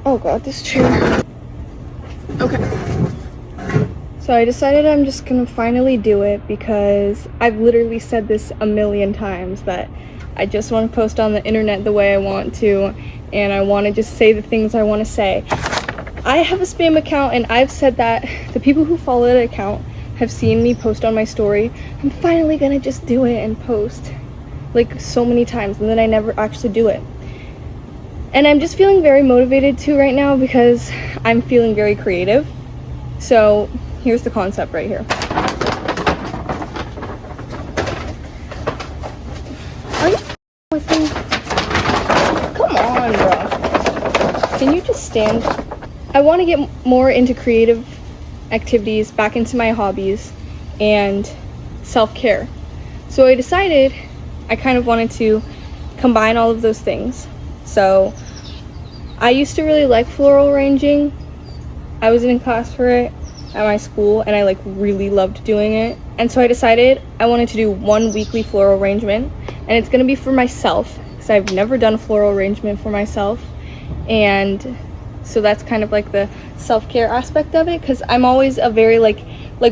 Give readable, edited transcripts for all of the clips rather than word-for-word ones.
Oh god, this chair. Okay. So I decided I'm just gonna finally do it because I've literally said this a million times that I just want to post on the internet the way I want to, and I want to just say the things I want to say. I have a spam account, and I've said that the people who follow that account have seen me post on my story. I'm finally gonna just do it and post like so many times, and then I never actually do it. And I'm just feeling very motivated to right now because I'm feeling very creative. So here's the concept right here. Are you with me? Come on, bro. Can you just stand? I want to get more into creative activities, back into my hobbies, and self-care. So I decided I kind of wanted to combine all of those things. So I used to really like floral arranging. I was in class for it at my school, and I like really loved doing it. And so I decided I wanted to do one weekly floral arrangement, and it's gonna be for myself because I've never done a floral arrangement for myself. And so that's kind of like the self-care aspect of it, because I'm always a very like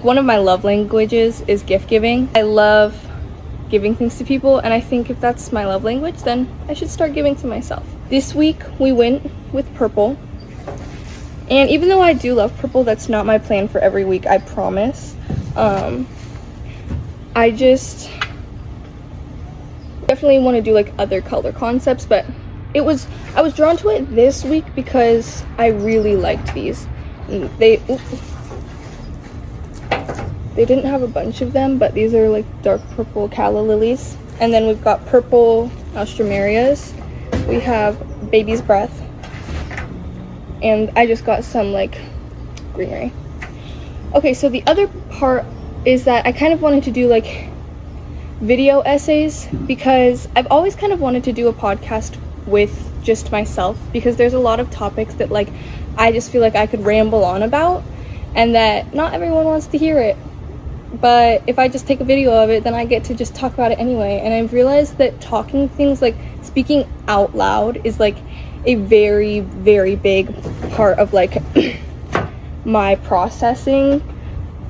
one of my love languages is gift giving. I love giving things to people, and I think if that's my love language, then I should start giving to myself. This week we went with purple, and even though I do love purple, that's not my plan for every week, I promise. I just definitely want to do like other color concepts, but I was drawn to it this week because I really liked these. They didn't have a bunch of them, but these are like dark purple calla lilies. And then we've got purple alstromerias. We have baby's breath. And I just got some like greenery. Okay, so the other part is that I kind of wanted to do like video essays because I've always kind of wanted to do a podcast with just myself, because there's a lot of topics that like I just feel like I could ramble on about and that not everyone wants to hear it. But if I just take a video of it, then I get to just talk about it anyway. And I've realized that talking things, like speaking out loud, is like a very, very big part of like my processing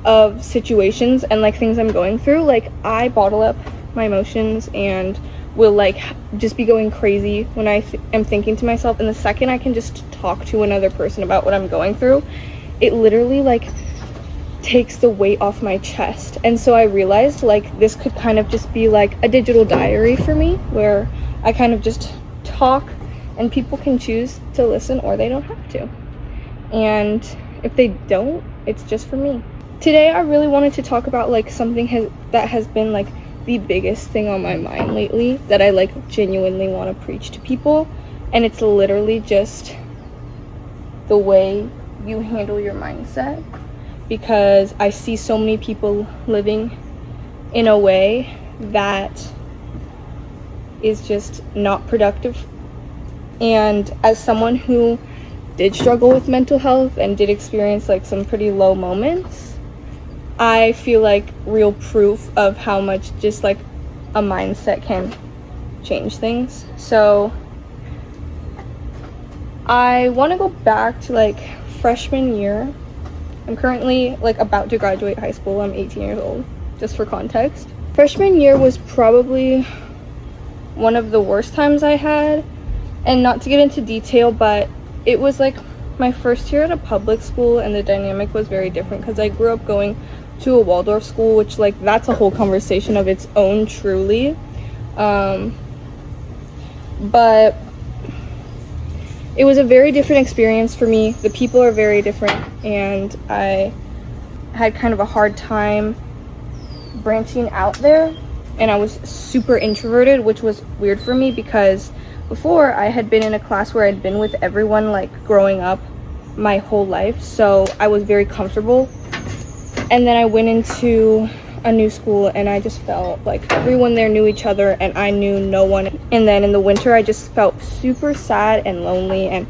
of situations and like things I'm going through. Like I bottle up my emotions and will like just be going crazy when I am thinking to myself, and the second I can just talk to another person about what I'm going through, it literally like takes the weight off my chest. And so I realized like this could kind of just be like a digital diary for me, where I kind of just talk and people can choose to listen or they don't have to. And if they don't, it's just for me. Today I really wanted to talk about like something that has been like the biggest thing on my mind lately, that I like genuinely want to preach to people, and it's literally just the way you handle your mindset. Because I see so many people living in a way that is just not productive. And as someone who did struggle with mental health and did experience like some pretty low moments, I feel like real proof of how much just like a mindset can change things. So I want to go back to like freshman year. I'm currently like about to graduate high school. I'm 18 years old, just for context. Freshman year was probably one of the worst times I had, and not to get into detail, but it was like my first year at a public school, and the dynamic was very different because I grew up going to a Waldorf school, which like that's a whole conversation of its own, truly. But it was a very different experience for me. The people are very different, and I had kind of a hard time branching out there, and I was super introverted, which was weird for me because before I had been in a class where I'd been with everyone like growing up my whole life, so I was very comfortable. And then I went into a new school and I just felt like everyone there knew each other and I knew no one. And then in the winter I just felt super sad and lonely and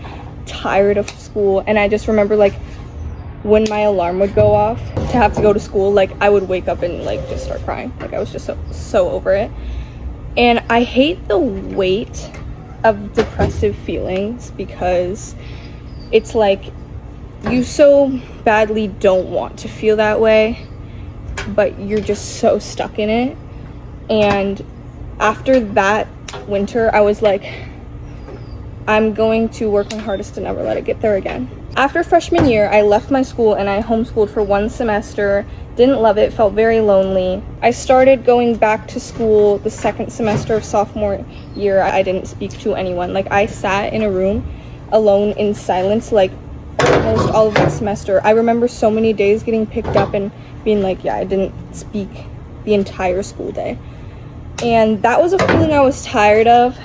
tired of school. And I just remember like when my alarm would go off to have to go to school, like I would wake up and like just start crying. Like I was just so over it. And I hate the weight of depressive feelings because it's like you so badly don't want to feel that way, but you're just so stuck in it. And after that winter, I was like, I'm going to work my hardest to never let it get there again. After freshman year, I left my school and I homeschooled for 1 semester. Didn't love it, felt very lonely. I started going back to school the 2nd semester of sophomore year. I didn't speak to anyone. Like, I sat in a room alone in silence, like, almost all of that semester. I remember so many days getting picked up and being like, yeah, I didn't speak the entire school day. And that was a feeling I was tired of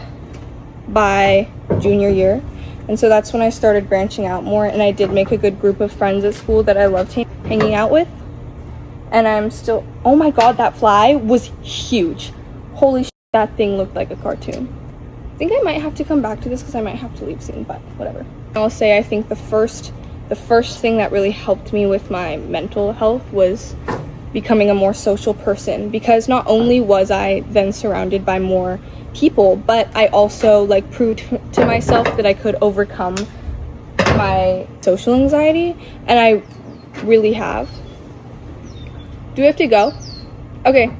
by junior year. And so that's when I started branching out more, and I did make a good group of friends at school that I loved hanging out with. And I'm still, oh my god, that fly was huge. Holy shit, that thing looked like a cartoon. I think I might have to come back to this because I might have to leave soon, but whatever. I'll say I think the first thing that really helped me with my mental health was becoming a more social person, because not only was I then surrounded by more people, but I also like proved to myself that I could overcome my social anxiety, and I really have. Do we have to go? Okay,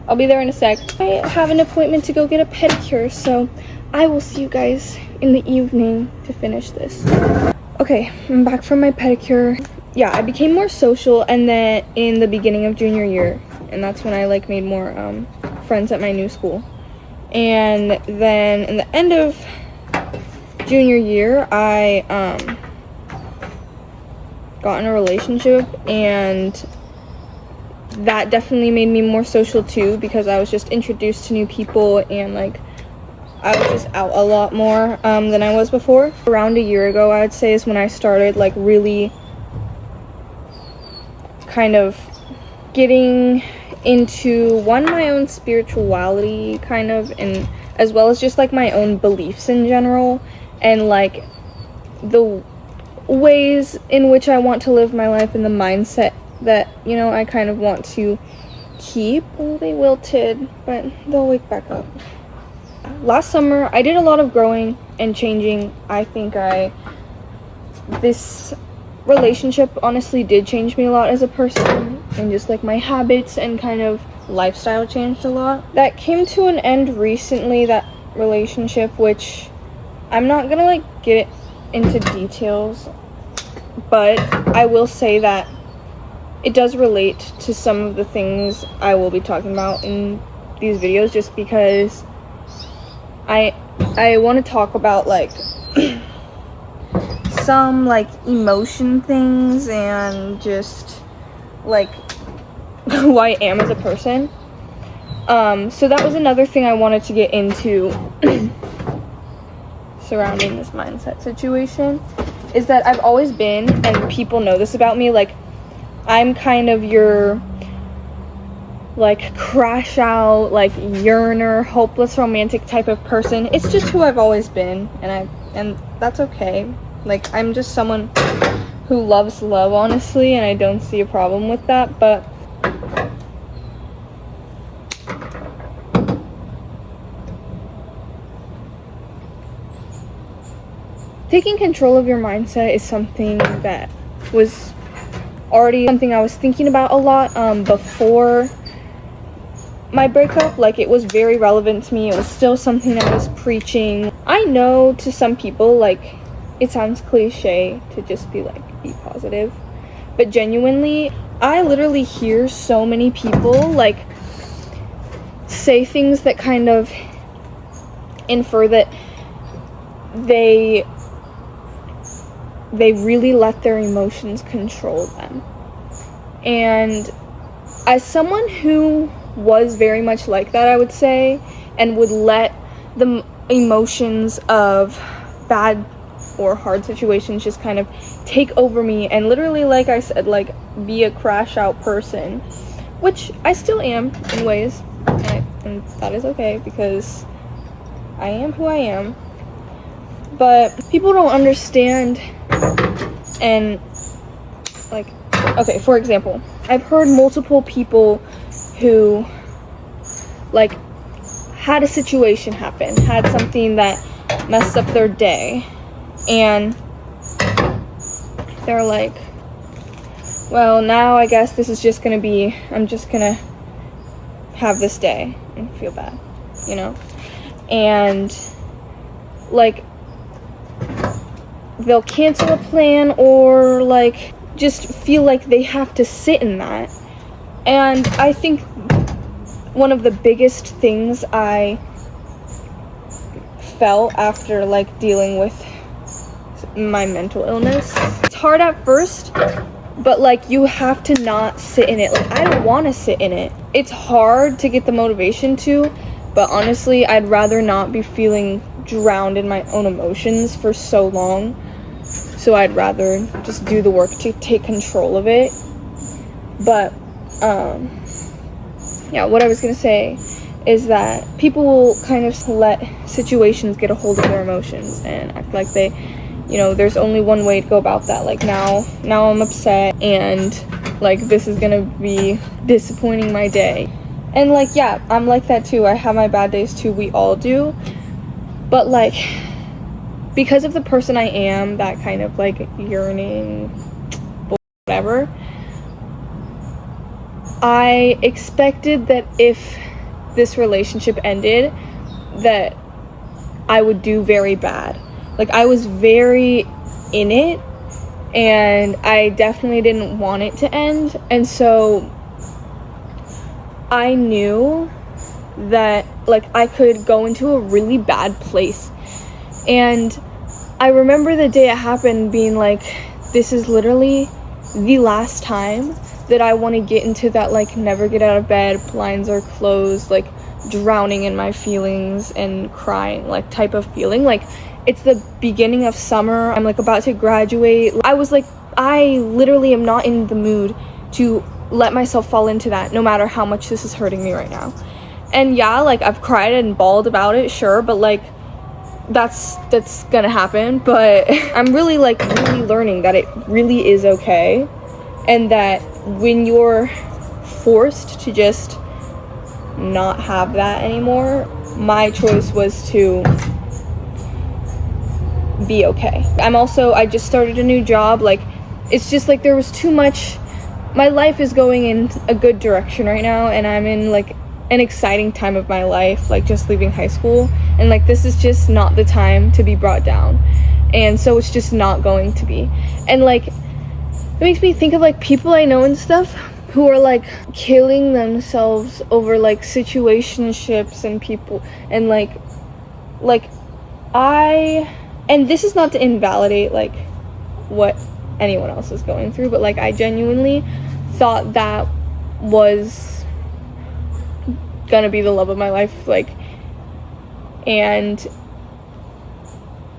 I'll be there in a sec. I have an appointment to go get a pedicure, so I will see you guys in the evening to finish this. Okay, I'm back from my pedicure. Yeah, I became more social, and then in the beginning of junior year, and that's when I like made more friends at my new school. And then in the end of junior year, I got in a relationship, and that definitely made me more social too, because I was just introduced to new people, and like I was just out a lot more than I was before. Around a year ago, I would say, is when I started like really kind of getting into my own spirituality kind of, and as well as just like my own beliefs in general, and like the ways in which I want to live my life and the mindset that, you know, I kind of want to keep. Oh, they wilted, but they'll wake back up. Last summer, I did a lot of growing and changing. I think this relationship honestly did change me a lot as a person, and just like my habits and kind of lifestyle changed a lot. That came to an end recently, that relationship, which I'm not gonna like get into details, but I will say that it does relate to some of the things I will be talking about in these videos, just because I want to talk about like some like emotion things and just like who I am as a person. So that was another thing I wanted to get into surrounding this mindset situation, is that I've always been, and people know this about me, like I'm kind of your like crash out, like yearner, hopeless romantic type of person. It's just who I've always been, and that's okay. Like, I'm just someone who loves love, honestly, and I don't see a problem with that. But taking control of your mindset is something that was already something I was thinking about a lot before my breakup. Like, it was very relevant to me. It was still something I was preaching. I know to some people, like, it sounds cliche to just be like, be positive, but genuinely, I literally hear so many people like say things that kind of infer that they really let their emotions control them. And as someone who was very much like that, I would say, and would let the emotions of bad or hard situations just kind of take over me, and literally, like I said, like be a crash out person, which I still am in ways, and that is okay, because I am who I am. But people don't understand, and like, okay, for example, I've heard multiple people who like had a situation happen, had something that messed up their day, and they're like, well, now I guess this is just gonna be, I'm just gonna have this day and feel bad, you know? And like, they'll cancel a plan or like just feel like they have to sit in that. And I think one of the biggest things I felt after like dealing with my mental illness, it's hard at first, but like you have to not sit in it. Like, I don't want to sit in it. It's hard to get the motivation to, but honestly, I'd rather not be feeling drowned in my own emotions for so long. So I'd rather just do the work to take control of it. But yeah, what I was gonna say is that people will kind of let situations get a hold of their emotions and act like they, you know, there's only one way to go about that. Like, now I'm upset and like this is gonna be disappointing my day. And like, yeah, I'm like that too. I have my bad days too. We all do. But like, because of the person I am, that kind of like yearning, whatever, I expected that if this relationship ended, that I would do very bad. Like, I was very in it, and I definitely didn't want it to end. And so I knew that like I could go into a really bad place. And I remember the day it happened being like, this is literally the last time that I want to get into that like never get out of bed, blinds are closed, like drowning in my feelings and crying like type of feeling. Like, it's the beginning of summer, I'm like about to graduate. I was like, I literally am not in the mood to let myself fall into that, no matter how much this is hurting me right now. And yeah, like I've cried and bawled about it, sure, but like that's gonna happen. But I'm really learning that it really is okay, and that when you're forced to just not have that anymore, my choice was to be okay. I just started a new job. Like, it's just like there was too much. My life is going in a good direction right now, and I'm in like an exciting time of my life, like just leaving high school, and like this is just not the time to be brought down. And so it's just not going to be. And like, it makes me think of like people I know and stuff who are like killing themselves over like situationships and people, and like and this is not to invalidate like what anyone else is going through, but like I genuinely thought that was gonna be the love of my life, like, and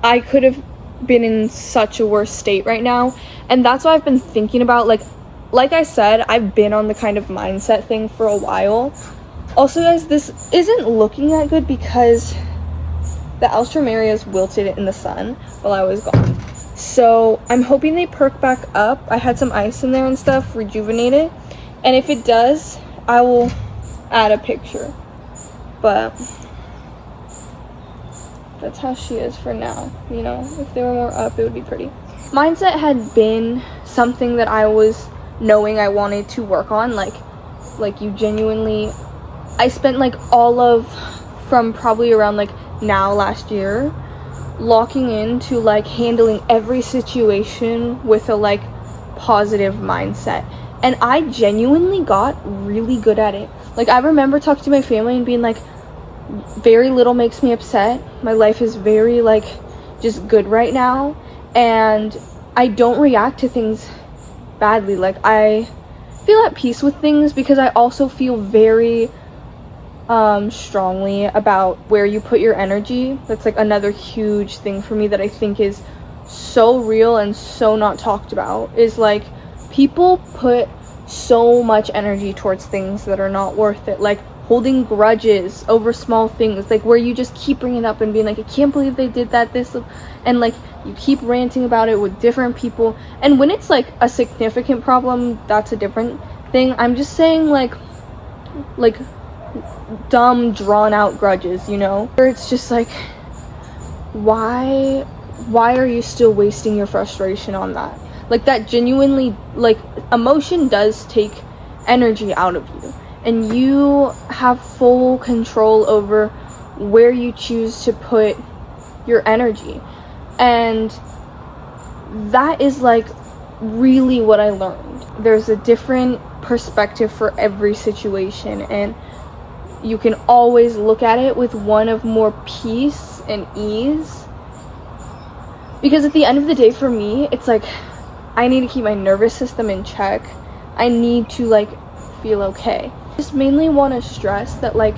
I could have been in such a worse state right now. And that's what I've been thinking about. Like I said, I've been on the kind of mindset thing for a while. Also, guys, this isn't looking that good because the alstromerias wilted in the sun while I was gone. So I'm hoping they perk back up. I had some ice in there and stuff, rejuvenate it. And if it does, I will add a picture. But that's how she is for now. You know, if they were more up, it would be pretty. Mindset had been something that I was knowing I wanted to work on. Like you genuinely, I spent like all of, from probably around like now last year, locking into like handling every situation with a like positive mindset. And I genuinely got really good at it. Like, I remember talking to my family and being like, very little makes me upset. My life is very like just good right now, and I don't react to things badly. Like, I feel at peace with things because I also feel very strongly about where you put your energy. That's like another huge thing for me that I think is so real and so not talked about, is like people put so much energy towards things that are not worth it, like holding grudges over small things, like where you just keep bringing it up and being like, I can't believe they did that, this, and like you keep ranting about it with different people. And when it's like a significant problem, that's a different thing. I'm just saying like dumb drawn out grudges, you know, where it's just like, why are you still wasting your frustration on that? Like, that genuinely, like, emotion does take energy out of you, and you have full control over where you choose to put your energy. And that is like really what I learned. There's a different perspective for every situation, and you can always look at it with one of more peace and ease. Because at the end of the day, for me, it's like I need to keep my nervous system in check. I need to like feel okay. I just mainly want to stress that like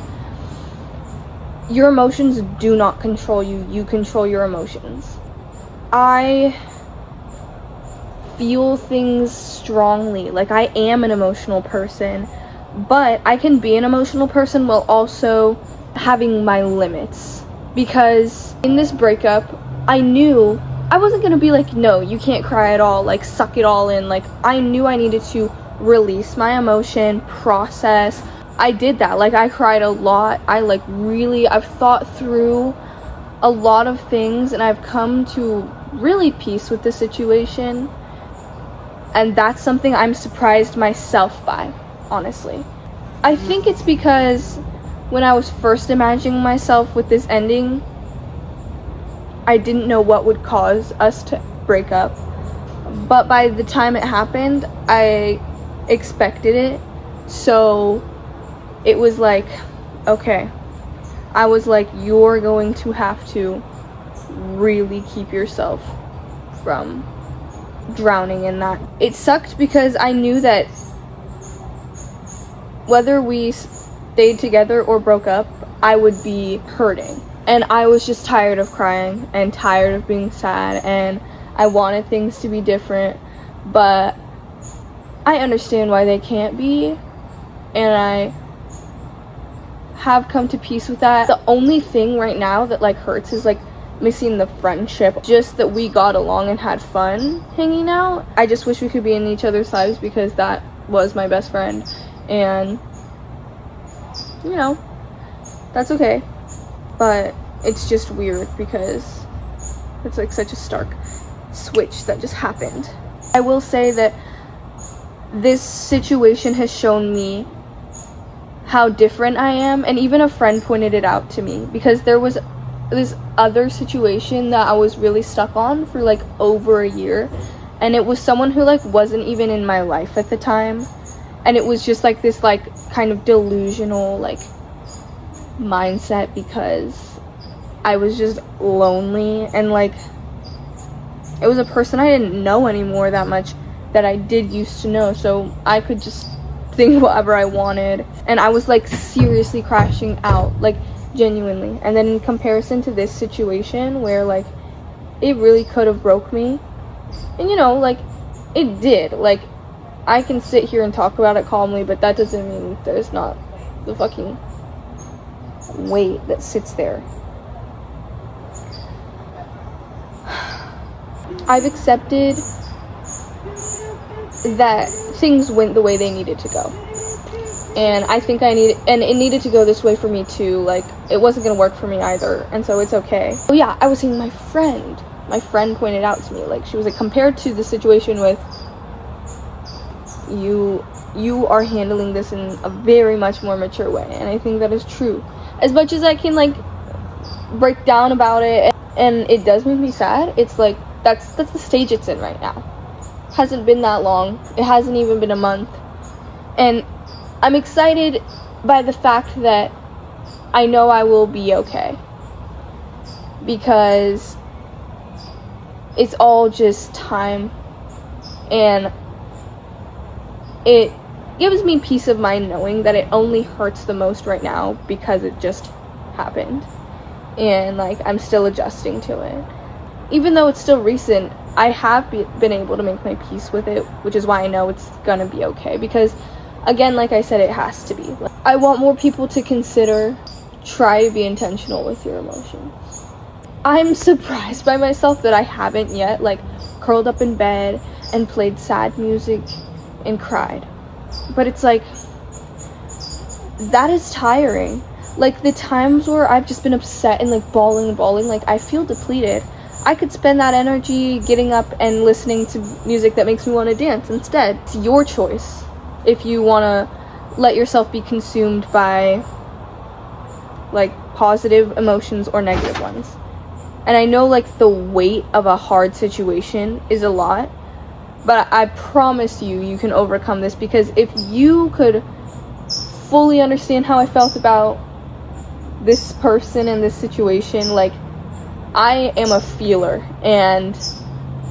your emotions do not control you. You control your emotions. I feel things strongly. Like, I am an emotional person, but I can be an emotional person while also having my limits. Because in this breakup, I knew I wasn't gonna be like, no, you can't cry at all, like, suck it all in. Like, I knew I needed to release my emotion, process. I did that. Like, I cried a lot. I've thought through a lot of things, and I've come to really peace with the situation. And that's something I'm surprised myself by, honestly. I think it's because when I was first imagining myself with this ending, I didn't know what would cause us to break up. But by the time it happened, I expected it. So it was like, okay. I was like, you're going to have to really keep yourself from drowning in that. It sucked because I knew that whether we stayed together or broke up, I would be hurting. And I was just tired of crying and tired of being sad, and I wanted things to be different, but I understand why they can't be, and I have come to peace with that. The only thing right now that like hurts is like missing the friendship, just that we got along and had fun hanging out. I just wish we could be in each other's lives because that was my best friend, and you know, that's okay. But it's just weird because it's like such a stark switch that just happened. I will say that this situation has shown me how different I am, and even a friend pointed it out to me, because there was this other situation that I was really stuck on for like over a year, and it was someone who like wasn't even in my life at the time, and it was just like this like kind of delusional like mindset because I was just lonely, and like it was a person I didn't know anymore that much that I did used to know, so I could just think whatever I wanted, and I was like seriously crashing out, like genuinely. And then in comparison to this situation where like it really could have broke me, and you know, like it did, like I can sit here and talk about it calmly, but that doesn't mean there's not the fucking weight that sits there. I've accepted that things went the way they needed to go, and I think and it needed to go this way for me too. Like, it wasn't gonna work for me either, and so it's okay. Oh yeah, I was seeing my friend pointed out to me, like, she was like, compared to the situation with you are handling this in a very much more mature way, and I think that is true. As much as I can like break down about it, and it does make me sad, it's like that's the stage it's in right now. Hasn't been that long. It hasn't even been a month, and I'm excited by the fact that I know I will be okay, because it's all just time, and it gives me peace of mind knowing that it only hurts the most right now because it just happened, and like I'm still adjusting to it. Even though it's still recent, I have been able to make my peace with it, which is why I know it's gonna be okay, because again, like I said, it has to be. Like, I want more people to consider, try to be intentional with your emotions. I'm surprised by myself that I haven't yet like curled up in bed and played sad music and cried, but it's like that is tiring. Like the times where I've just been upset and like bawling, like I feel depleted. I could spend that energy getting up and listening to music that makes me want to dance instead. It's your choice if you want to let yourself be consumed by like positive emotions or negative ones. And I know like the weight of a hard situation is a lot, but I promise you can overcome this, because if you could fully understand how I felt about this person and this situation, like, I am a feeler, and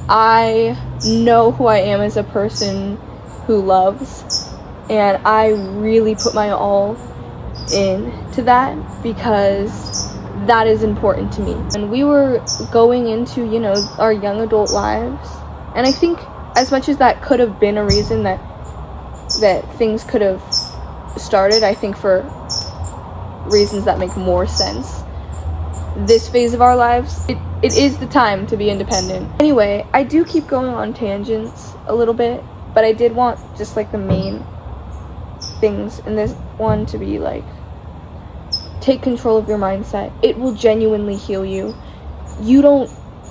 I know who I am as a person who loves, and I really put my all into that because that is important to me. And we were going into, you know, our young adult lives, and I think as much as that could have been a reason that things could have started, I think for reasons that make more sense, this phase of our lives, it is the time to be independent. Anyway, I do keep going on tangents a little bit, but I did want just like the main things in this one to be like, take control of your mindset. It will genuinely heal you. You don't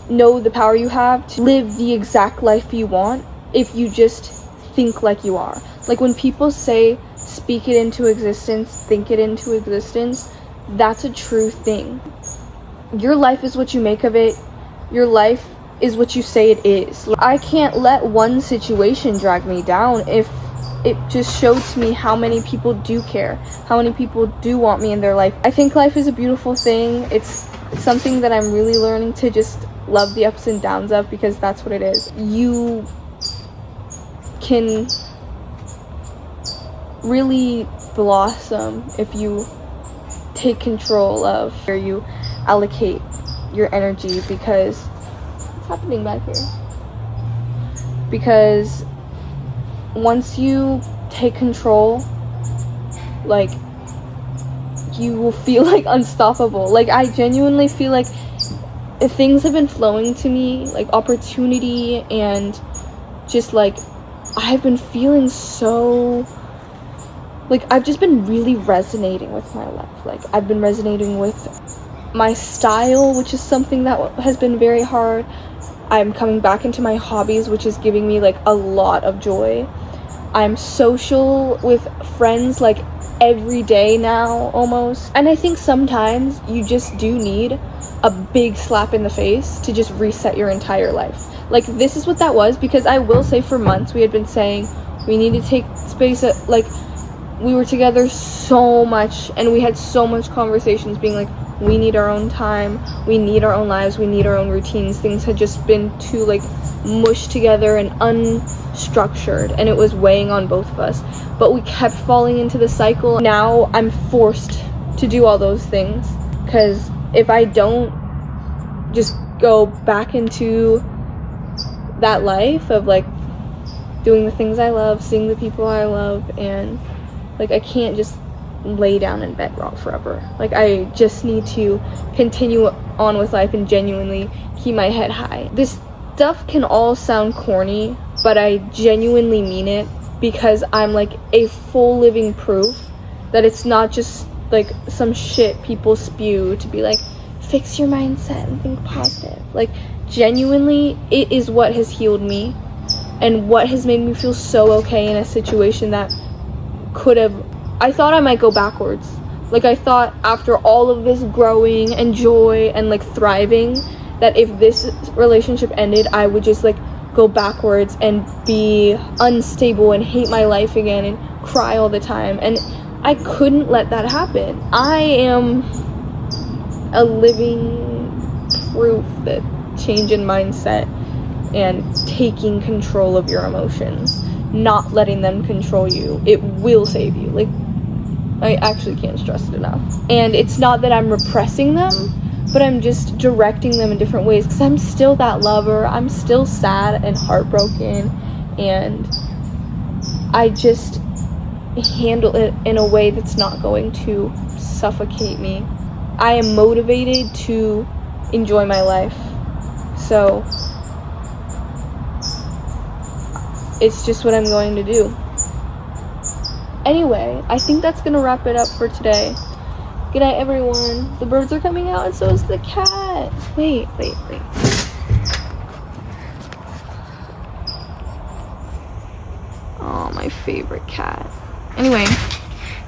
know the power you have to live the exact life you want if you just think like you are. Like when people say speak it into existence, think it into existence, that's a true thing. Your life is what you make of it. Your life is what you say it is. I can't let one situation drag me down if it just showed to me how many people do care, how many people do want me in their life. I think life is a beautiful thing. It's something that I'm really learning to just love the ups and downs of, because that's what it is. You can really blossom if you take control of where you allocate your energy, because what's happening back here? Because once you take control, like, you will feel like unstoppable. Like, I genuinely feel like if things have been flowing to me, like opportunity, and just like I've been feeling so, like, I've just been really resonating with my life. Like, I've been resonating with my style, which is something that has been very hard. I'm coming back into my hobbies, which is giving me like a lot of joy. I'm social with friends like every day now, almost. And I think sometimes you just do need a big slap in the face to just reset your entire life. Like, this is what that was, because I will say for months we had been saying we need to take space at, like, we were together so much and we had so much conversations being like, we need our own time, we need our own lives, we need our own routines. Things had just been too like mushed together and unstructured, and it was weighing on both of us. But we kept falling into the cycle. Now I'm forced to do all those things, because if I don't just go back into that life of like doing the things I love, seeing the people I love, and like I can't just lay down in bed raw forever. Like, I just need to continue on with life and genuinely keep my head high. This stuff can all sound corny, but I genuinely mean it, because I'm like a full living proof that it's not just like some shit people spew to be like, fix your mindset and think positive. Like, genuinely, it is what has healed me and what has made me feel so okay in a situation that could have, I thought I might go backwards. Like, I thought after all of this growing and joy and like thriving, that if this relationship ended, I would just like go backwards and be unstable and hate my life again and cry all the time. And I couldn't let that happen. I am a living proof that change in mindset and taking control of your emotions, not letting them control you, it will save you. Like, I actually can't stress it enough. And it's not that I'm repressing them, but I'm just directing them in different ways, because I'm still that lover. I'm still sad and heartbroken, and I just handle it in a way that's not going to suffocate me. I am motivated to enjoy my life, so it's just what I'm going to do. Anyway, I think that's gonna wrap it up for today. Good night, everyone. The birds are coming out, and so is the cat. Wait. favorite cat. Anyway,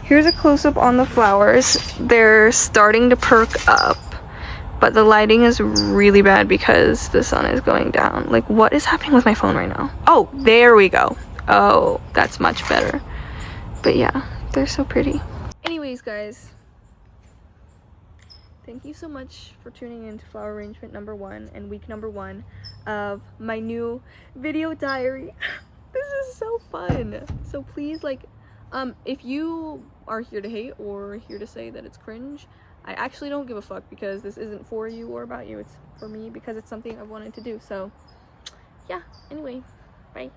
here's a close-up on the flowers. They're starting to perk up, but the lighting is really bad because the sun is going down. Like, what is happening with my phone right now? Oh, there we go. Oh, that's much better. But yeah, they're so pretty. Anyways, guys, thank you so much for tuning in to flower arrangement number 1 and week number 1 of my new video diary. This is so fun. So please, like, if you are here to hate or here to say that it's cringe, I actually don't give a fuck, because this isn't for you or about you. It's for me because it's something I've wanted to do. So yeah, anyway, bye.